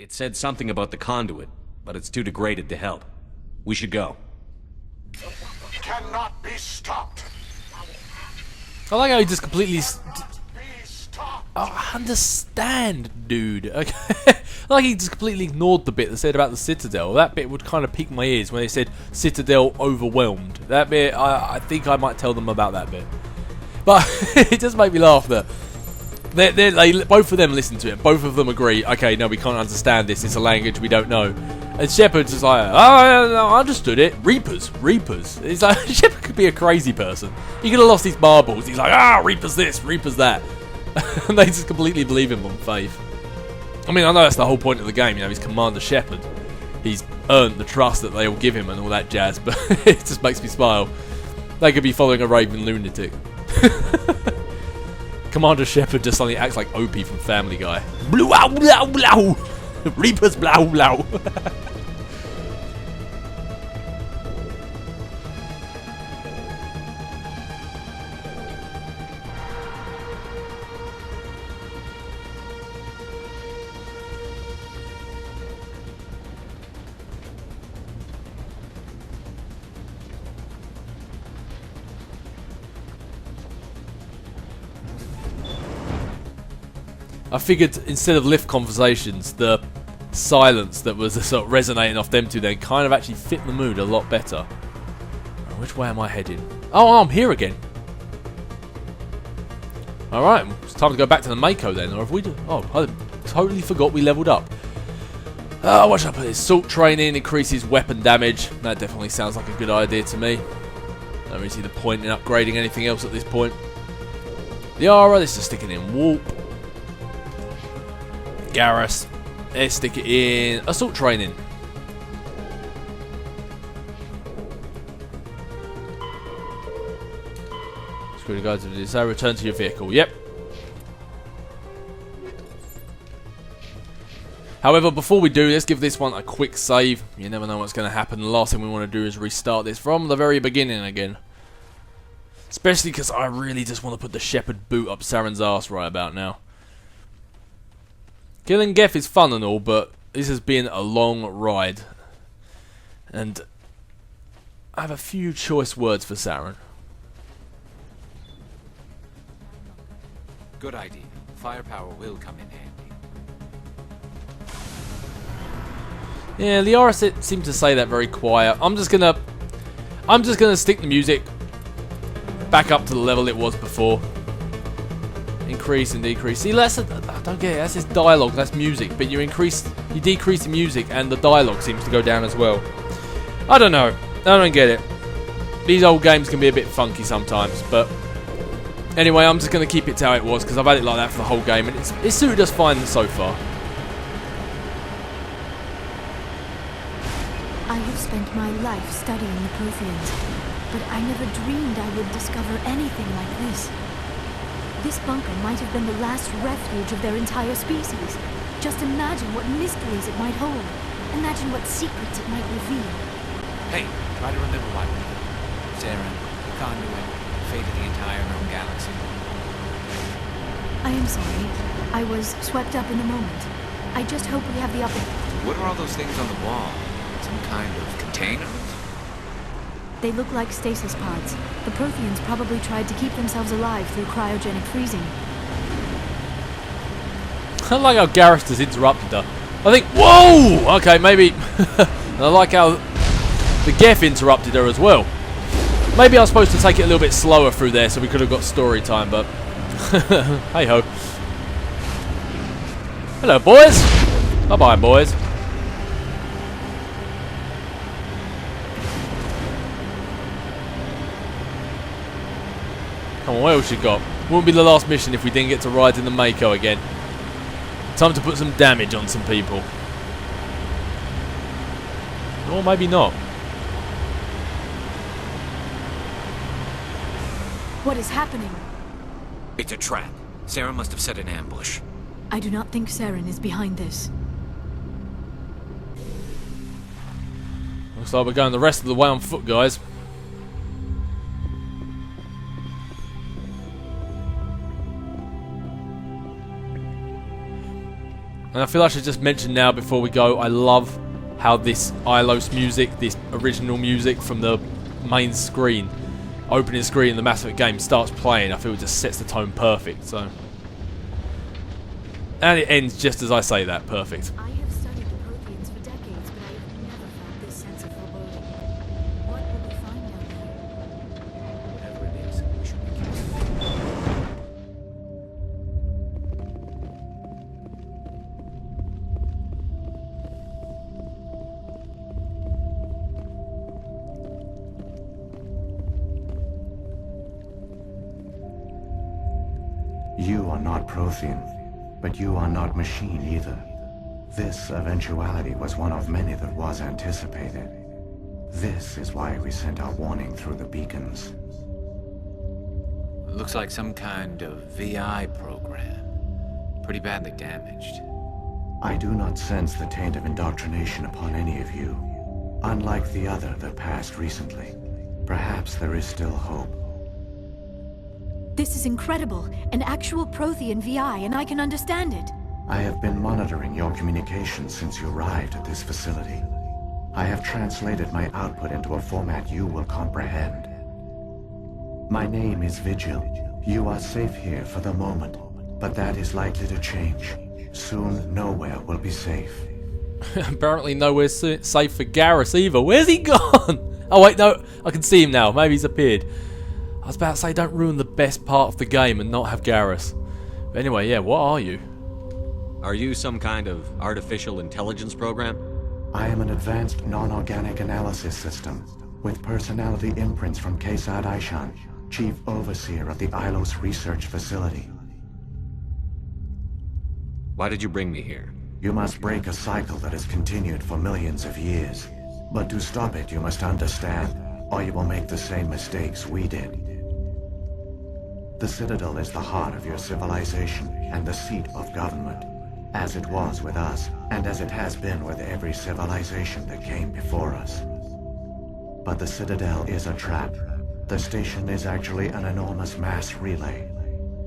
It said something about the conduit, but it's too degraded to help. We should go. Cannot be stopped. I like how he just completely... Be stopped. Oh, I understand, dude. Okay. Like he just completely ignored the bit that said about the Citadel. That bit would kind of pique my ears when they said Citadel overwhelmed. That bit, I think I might tell them about that bit. But it just made me laugh that they both of them listen to it. Both of them agree, okay, no, we can't understand this. It's a language we don't know. And Shepard's just like, oh, I understood it. Reapers. It's like, Shepard could be a crazy person. He could have lost his marbles. He's like, Reapers this, Reapers that. And they just completely believe him on faith. I mean, I know that's the whole point of the game, you know, he's Commander Shepard. He's earned the trust that they all give him and all that jazz, but it just makes me smile. They could be following a raving lunatic. Commander Shepard just suddenly acts like Opie from Family Guy. Blow, blow, blow. Reapers, blow, blow. I figured instead of lift conversations, the silence that was sort of resonating off them two then kind of actually fit the mood a lot better. Which way am I heading? Oh, I'm here again. Alright, it's time to go back to the Mako then, or have we... Oh, I totally forgot we leveled up. Watch out for this. Assault training increases weapon damage. That definitely sounds like a good idea to me. Don't really see the point in upgrading anything else at this point. The Aura, this is sticking in Warp. Garrus, let's stick it in assault training. Screw the guys to this. Return to your vehicle. Yep. However, before we do, let's give this one a quick save. You never know what's going to happen. The last thing we want to do is restart this from the very beginning again. Especially because I really just want to put the Shepard boot up Saren's arse right about now. Killing Geth is fun and all, but this has been a long ride. And I have a few choice words for Saren. Good idea. Firepower will come in handy. Yeah, the RS seemed to say that very quiet. I'm just gonna stick the music back up to the level it was before. Increase and decrease. See, I don't get it. That's just dialogue. That's music. But you decrease the music, and the dialogue seems to go down as well. I don't know. I don't get it. These old games can be a bit funky sometimes. But anyway, I'm just going to keep it to how it was because I've had it like that for the whole game, and it's suited us fine so far. I have spent my life studying the Protheans, but I never dreamed I would discover anything like this. This bunker might have been the last refuge of their entire species. Just imagine what mysteries it might hold. Imagine what secrets it might reveal. Hey, try to remember why we're here. Saren, Conduit, fate of the entire known galaxy. I am sorry. I was swept up in the moment. I just hope we have the What are all those things on the wall? Some kind of containers? They look like stasis pods. The Protheans probably tried to keep themselves alive through cryogenic freezing. I like how Garrus has interrupted her. I think, whoa! Okay, maybe. And I like how the Geth interrupted her as well. Maybe I was supposed to take it a little bit slower through there so we could have got story time, but hey ho. Hello, boys. Bye bye, boys. Come on, what else you got? Wouldn't be the last mission if we didn't get to ride in the Mako again. Time to put some damage on some people. Or maybe not. What is happening? It's a trap. Saren must have set an ambush. I do not think Saren is behind this. Looks like we're going the rest of the way on foot, guys. And I feel like I should just mention now before we go, I love how this Ilos music, this original music from the main screen, opening screen in the Mass Effect game starts playing. I feel it just sets the tone perfect. So, and it ends just as I say that, perfect. I have studied the Protheans for decades, but I have never felt this sense of foreboding. What will we find down there? Whatever it is, we should be careful. You are not Prothean, but you are not machine either. This eventuality was one of many that was anticipated. This is why we sent our warning through the beacons. It looks like some kind of VI program. Pretty badly damaged. I do not sense the taint of indoctrination upon any of you, unlike the other that passed recently. Perhaps there is still hope. This is incredible. An actual Prothean VI, and I can understand it. I have been monitoring your communications since you arrived at this facility. I have translated my output into a format you will comprehend. My name is Vigil. You are safe here for the moment, but that is likely to change. Soon, nowhere will be safe. Apparently nowhere's safe for Garrus either. Where's he gone? Oh wait, no, I can see him now. Maybe he's appeared. I was about to say, don't ruin the best part of the game and not have Garrus. But anyway, yeah, what are you? Are you some kind of artificial intelligence program? I am an advanced non-organic analysis system with personality imprints from Kesad Aishan, Chief Overseer of the Ilos Research Facility. Why did you bring me here? You must break a cycle that has continued for millions of years. But to stop it, you must understand, or you will make the same mistakes we did. The Citadel is the heart of your civilization and the seat of government, as it was with us, and as it has been with every civilization that came before us. But the Citadel is a trap. The station is actually an enormous mass relay,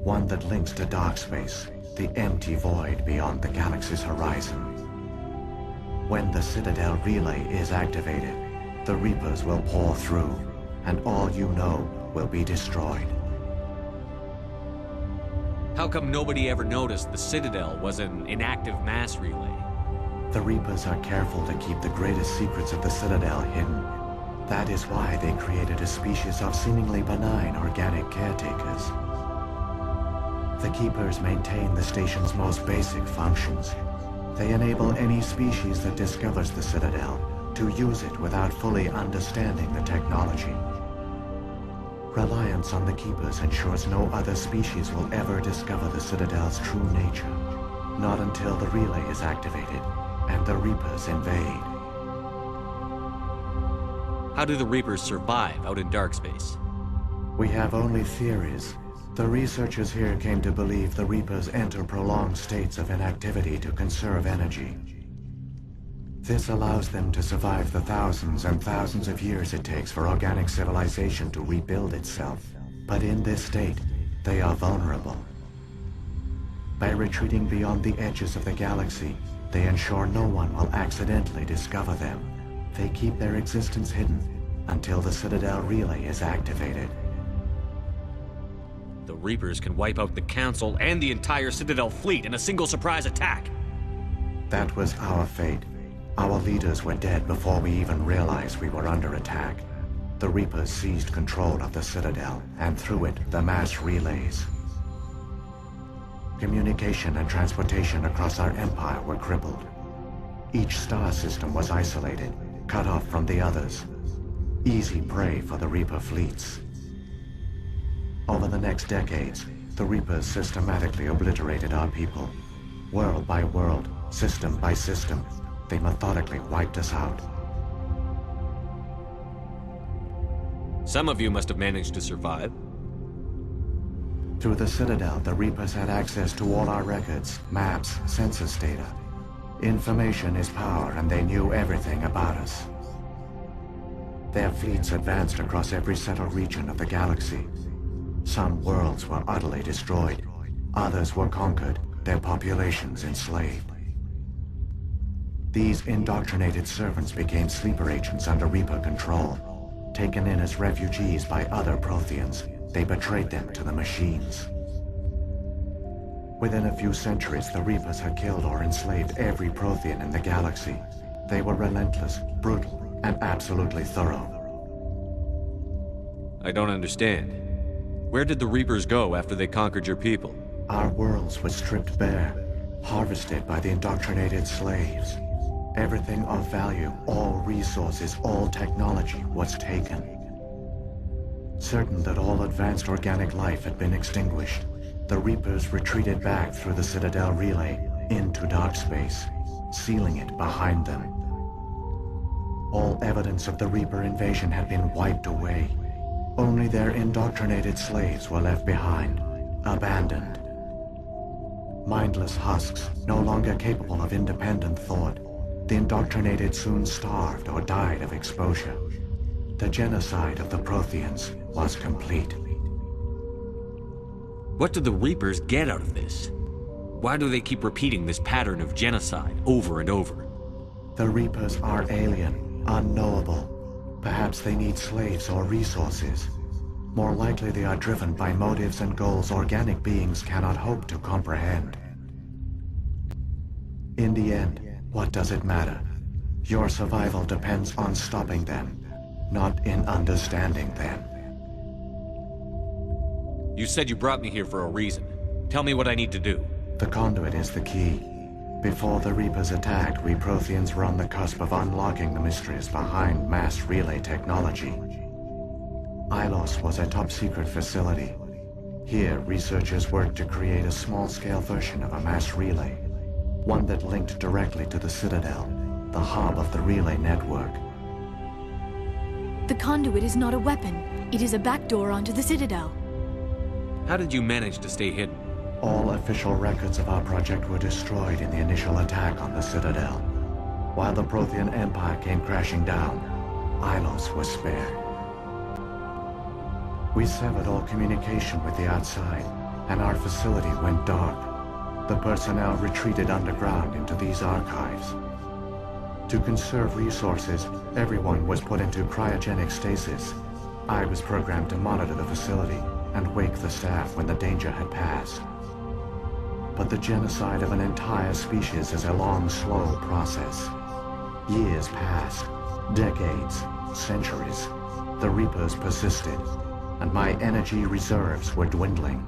one that links to dark space, the empty void beyond the galaxy's horizon. When the Citadel relay is activated, the Reapers will pour through, and all you know will be destroyed. How come nobody ever noticed the Citadel was an inactive mass relay? The Reapers are careful to keep the greatest secrets of the Citadel hidden. That is why they created a species of seemingly benign organic caretakers. The Keepers maintain the station's most basic functions. They enable any species that discovers the Citadel to use it without fully understanding the technology. Reliance on the Keepers ensures no other species will ever discover the Citadel's true nature. Not until the relay is activated and the Reapers invade. How do the Reapers survive out in dark space? We have only theories. The researchers here came to believe the Reapers enter prolonged states of inactivity to conserve energy. This allows them to survive the thousands and thousands of years it takes for organic civilization to rebuild itself. But in this state, they are vulnerable. By retreating beyond the edges of the galaxy, they ensure no one will accidentally discover them. They keep their existence hidden until the Citadel relay is activated. The Reapers can wipe out the Council and the entire Citadel fleet in a single surprise attack. That was our fate. Our leaders were dead before we even realized we were under attack. The Reapers seized control of the Citadel, and through it, the mass relays. Communication and transportation across our empire were crippled. Each star system was isolated, cut off from the others. Easy prey for the Reaper fleets. Over the next decades, the Reapers systematically obliterated our people. World by world, system by system, they methodically wiped us out. Some of you must have managed to survive. Through the Citadel, the Reapers had access to all our records, maps, census data. Information is power, and they knew everything about us. Their fleets advanced across every settled region of the galaxy. Some worlds were utterly destroyed. Others were conquered, their populations enslaved. These indoctrinated servants became sleeper agents under Reaper control. Taken in as refugees by other Protheans, they betrayed them to the machines. Within a few centuries, the Reapers had killed or enslaved every Prothean in the galaxy. They were relentless, brutal, and absolutely thorough. I don't understand. Where did the Reapers go after they conquered your people? Our worlds were stripped bare, harvested by the indoctrinated slaves. Everything of value, all resources, all technology was taken. Certain that all advanced organic life had been extinguished, the Reapers retreated back through the Citadel relay into dark space, sealing it behind them. All evidence of the Reaper invasion had been wiped away. Only their indoctrinated slaves were left behind, abandoned. Mindless husks, no longer capable of independent thought, the indoctrinated soon starved or died of exposure. The genocide of the Protheans was complete. What do the Reapers get out of this? Why do they keep repeating this pattern of genocide over and over? The Reapers are alien, unknowable. Perhaps they need slaves or resources. More likely they are driven by motives and goals organic beings cannot hope to comprehend. In the end, what does it matter? Your survival depends on stopping them, not in understanding them. You said you brought me here for a reason. Tell me what I need to do. The conduit is the key. Before the Reapers attacked, we Protheans were on the cusp of unlocking the mysteries behind mass relay technology. Ilos was a top-secret facility. Here, researchers worked to create a small-scale version of a mass relay, one that linked directly to the Citadel, the hub of the relay network. The conduit is not a weapon. It is a backdoor onto the Citadel. How did you manage to stay hidden? All official records of our project were destroyed in the initial attack on the Citadel. While the Prothean Empire came crashing down, Ilos was spared. We severed all communication with the outside, and our facility went dark. The personnel retreated underground into these archives. To conserve resources, everyone was put into cryogenic stasis. I was programmed to monitor the facility and wake the staff when the danger had passed. But the genocide of an entire species is a long, slow process. Years passed, decades, centuries. The Reapers persisted, and my energy reserves were dwindling.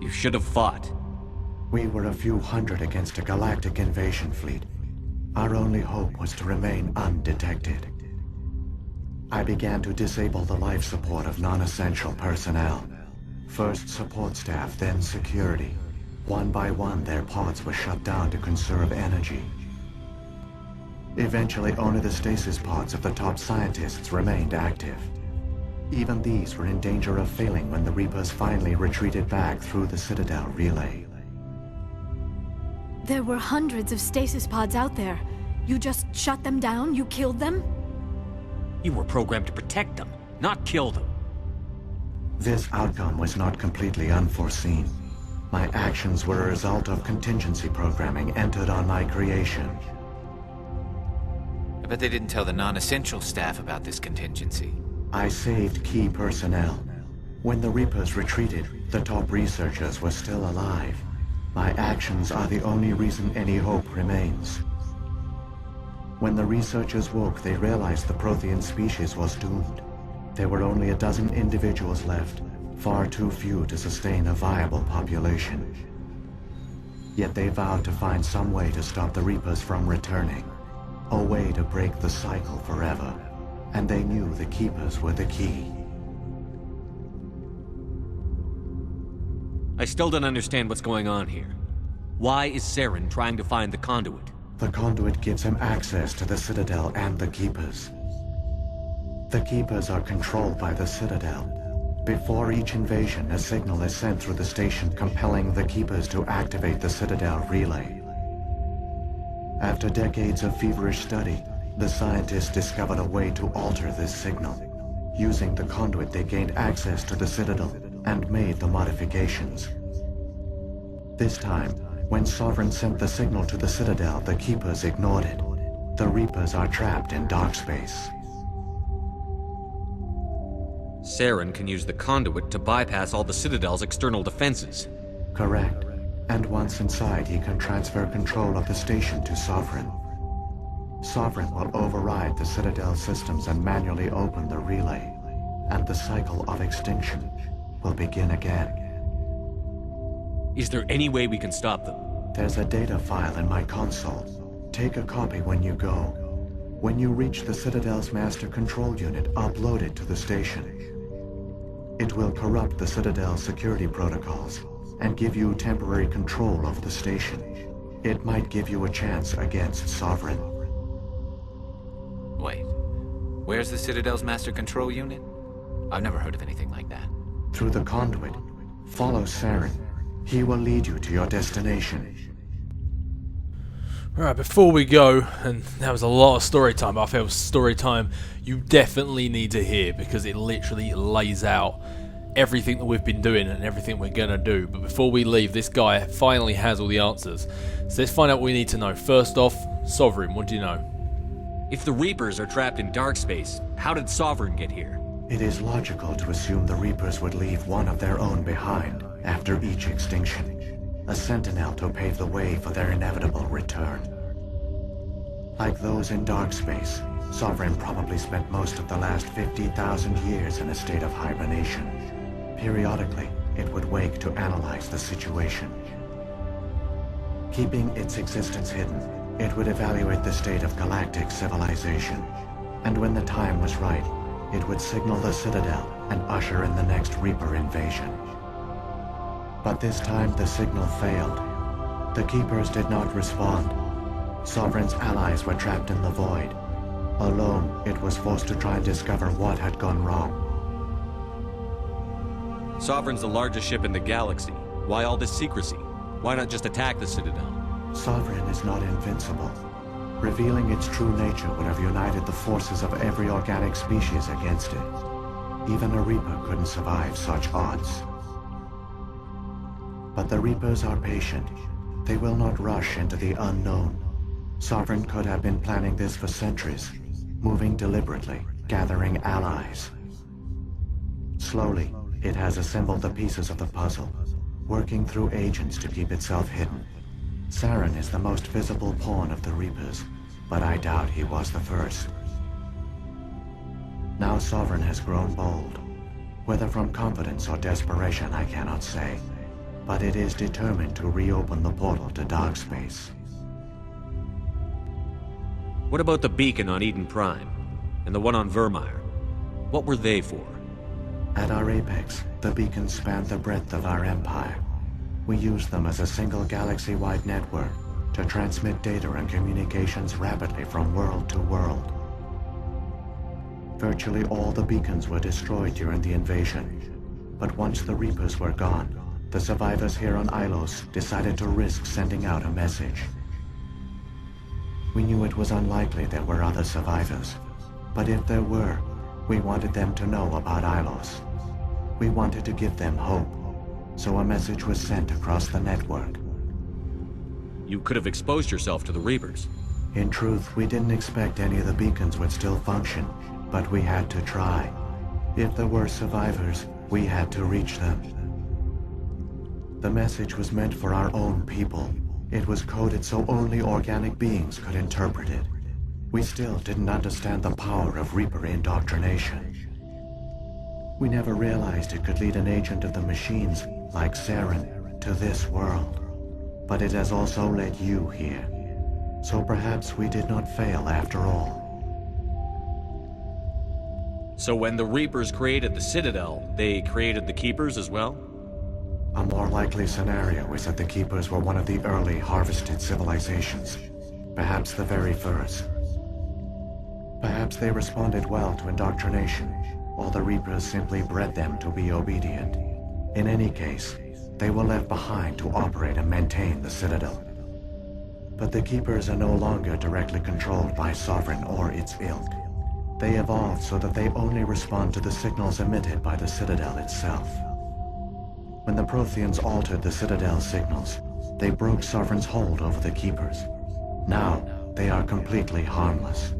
You should have fought. We were a few hundred against a galactic invasion fleet. Our only hope was to remain undetected. I began to disable the life support of non-essential personnel. First support staff, then security. One by one, their pods were shut down to conserve energy. Eventually, only the stasis pods of the top scientists remained active. Even these were in danger of failing when the Reapers finally retreated back through the Citadel relay. There were hundreds of stasis pods out there. You just shut them down? You killed them? You were programmed to protect them, not kill them. This outcome was not completely unforeseen. My actions were a result of contingency programming entered on my creation. I bet they didn't tell the non-essential staff about this contingency. I saved key personnel. When the Reapers retreated, the top researchers were still alive. My actions are the only reason any hope remains. When the researchers woke, they realized the Prothean species was doomed. There were only a dozen individuals left, far too few to sustain a viable population. Yet they vowed to find some way to stop the Reapers from returning, a way to break the cycle forever. And they knew the Keepers were the key. I still don't understand what's going on here. Why is Saren trying to find the conduit? The conduit gives him access to the Citadel and the Keepers. The Keepers are controlled by the Citadel. Before each invasion, a signal is sent through the station compelling the Keepers to activate the Citadel relay. After decades of feverish study, the scientists discovered a way to alter this signal. Using the conduit, they gained access to the Citadel and made the modifications. This time, When Sovereign sent the signal to the Citadel, the Keepers ignored it. The Reapers are trapped in dark space. Saren can use the conduit to bypass all the Citadel's external defenses. Correct. And once inside, he can transfer control of the station to Sovereign. Sovereign will override the Citadel systems and manually open the relay, and the cycle of extinction will begin again. Is there any way we can stop them? There's a data file in my console. Take a copy when you go. When you reach the Citadel's master control unit, upload it to the station. It will corrupt the Citadel's security protocols and give you temporary control of the station. It might give you a chance against Sovereign. Wait, where's the Citadel's master control unit? I've never heard of anything like that. Through the conduit, follow Saren. He will lead you to your destination. Alright, before we go, and that was a lot of story time, but I feel it was story time you definitely need to hear, because it literally lays out everything that we've been doing and everything we're going to do. But before we leave, this guy finally has all the answers. So let's find out what we need to know. First off, Sovereign, what do you know? If the Reapers are trapped in dark space, how did Sovereign get here? It is logical to assume the Reapers would leave one of their own behind after each extinction. A sentinel to pave the way for their inevitable return. Like those in dark space, Sovereign probably spent most of the last 50,000 years in a state of hibernation. Periodically, it would wake to analyze the situation. Keeping its existence hidden, it would evaluate the state of galactic civilization. And when the time was right, it would signal the Citadel and usher in the next Reaper invasion. But this time the signal failed. The Keepers did not respond. Sovereign's allies were trapped in the void. Alone, it was forced to try and discover what had gone wrong. Sovereign's the largest ship in the galaxy. Why all this secrecy? Why not just attack the Citadel? Sovereign is not invincible. Revealing its true nature would have united the forces of every organic species against it. Even a Reaper couldn't survive such odds. But the Reapers are patient. They will not rush into the unknown. Sovereign could have been planning this for centuries, moving deliberately, gathering allies. Slowly, it has assembled the pieces of the puzzle, working through agents to keep itself hidden. Saren is the most visible pawn of the Reapers, but I doubt he was the first. Now Sovereign has grown bold. Whether from confidence or desperation, I cannot say. But it is determined to reopen the portal to dark space. What about the beacon on Eden Prime? And the one on Vermeer? What were they for? At our apex, the beacons spanned the breadth of our empire. We used them as a single galaxy-wide network to transmit data and communications rapidly from world to world. Virtually all the beacons were destroyed during the invasion. But once the Reapers were gone, the survivors here on Ilos decided to risk sending out a message. We knew it was unlikely there were other survivors, but if there were, we wanted them to know about Ilos. We wanted to give them hope, so a message was sent across the network. You could have exposed yourself to the Reapers. In truth, we didn't expect any of the beacons would still function, but we had to try. If there were survivors, we had to reach them. The message was meant for our own people. It was coded so only organic beings could interpret it. We still didn't understand the power of Reaper indoctrination. We never realized it could lead an agent of the machines, like Saren, to this world. But it has also led you here. So perhaps we did not fail after all. So when the Reapers created the Citadel, they created the Keepers as well? A more likely scenario is that the Keepers were one of the early harvested civilizations. Perhaps the very first. Perhaps they responded well to indoctrination, or the Reapers simply bred them to be obedient. In any case, they were left behind to operate and maintain the Citadel. But the Keepers are no longer directly controlled by Sovereign or its ilk. They evolved so that they only respond to the signals emitted by the Citadel itself. When the Protheans altered the Citadel's signals, They broke Sovereign's hold over the Keepers. Now, they are completely harmless.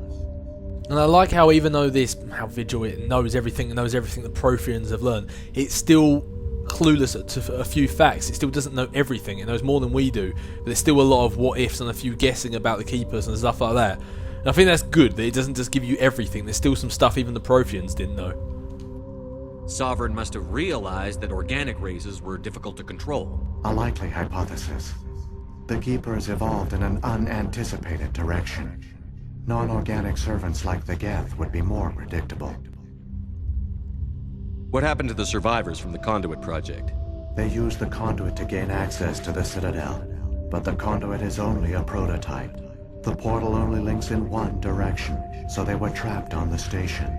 And I like how even though how Vigil it knows everything the Protheans have learned, it's still clueless to a few facts. It still doesn't know everything. It knows more than we do, but there's still a lot of what ifs and a few guessing about the Keepers and stuff like that. And I think that's good, that it doesn't just give you everything. There's still some stuff even the Protheans didn't know. Sovereign must have realized that organic races were difficult to control. A likely hypothesis. The Keepers evolved in an unanticipated direction. Non-organic servants like the Geth would be more predictable. What happened to the survivors from the Conduit project? They used the conduit to gain access to the Citadel, but the conduit is only a prototype. The portal only links in one direction, so they were trapped on the station.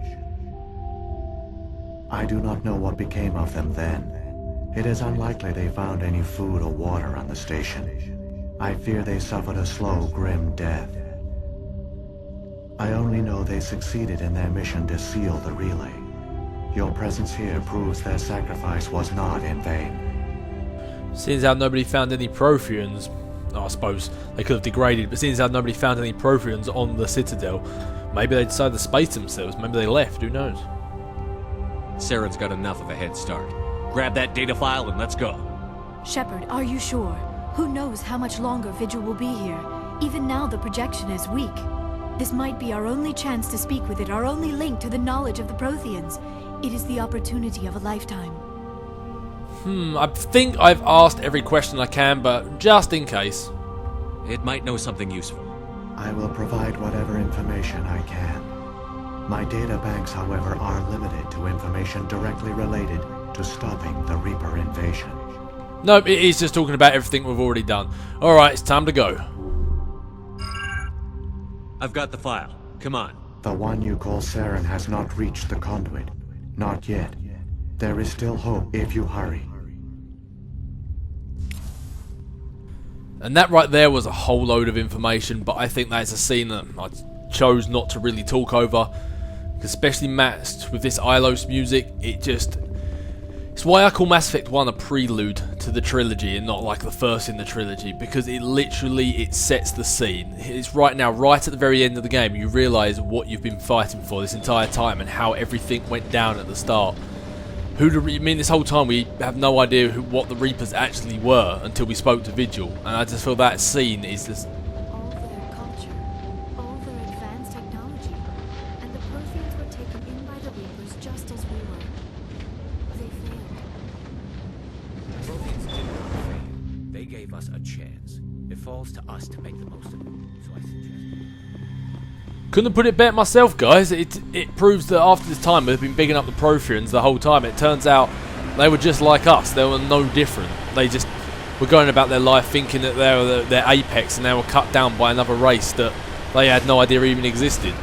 I do not know what became of them then. It is unlikely they found any food or water on the station. I fear they suffered a slow, grim death. I only know they succeeded in their mission to seal the relay. Your presence here proves their sacrifice was not in vain. Seeing as how nobody found any Protheans, I suppose they could have degraded, but seeing as how nobody found any Protheans on the Citadel, maybe they decided to space themselves, maybe they left, who knows? Saren's got enough of a head start. Grab that data file and let's go. Shepard, are you sure? Who knows how much longer Vigil will be here? Even now the projection is weak. This might be our only chance to speak with it, our only link to the knowledge of the Protheans. It is the opportunity of a lifetime. I think I've asked every question I can, but just in case. It might know something useful. I will provide whatever information I can. My data banks, however, are limited to information directly related to stopping the Reaper invasion. Nope, it is just talking about everything we've already done. Alright, it's time to go. I've got the file. Come on. The one you call Saren has not reached the conduit. Not yet. There is still hope if you hurry. And that right there was a whole load of information, but I think that's a scene that I chose not to really talk over. Especially matched with this Ilos music, it's why I call Mass Effect 1 a prelude to the trilogy and not like the first in the trilogy, because it sets the scene. It's right now, right at the very end of the game, you realise what you've been fighting for this entire time and how everything went down at the start. This whole time we have no idea what the Reapers actually were until we spoke to Vigil, and I just feel that scene is just... All their culture, all their advanced technology, and the Protheans were taken in by the Reapers just as we were. They failed. Protheans did not fail. They gave us a chance. It falls to us to make the most of it. So I suggest... Couldn't have put it better myself, guys. It proves that after this time we've been bigging up the Protheans the whole time. It turns out they were just like us. They were no different. They just were going about their life thinking that they were their apex, and they were cut down by another race that they had no idea even existed.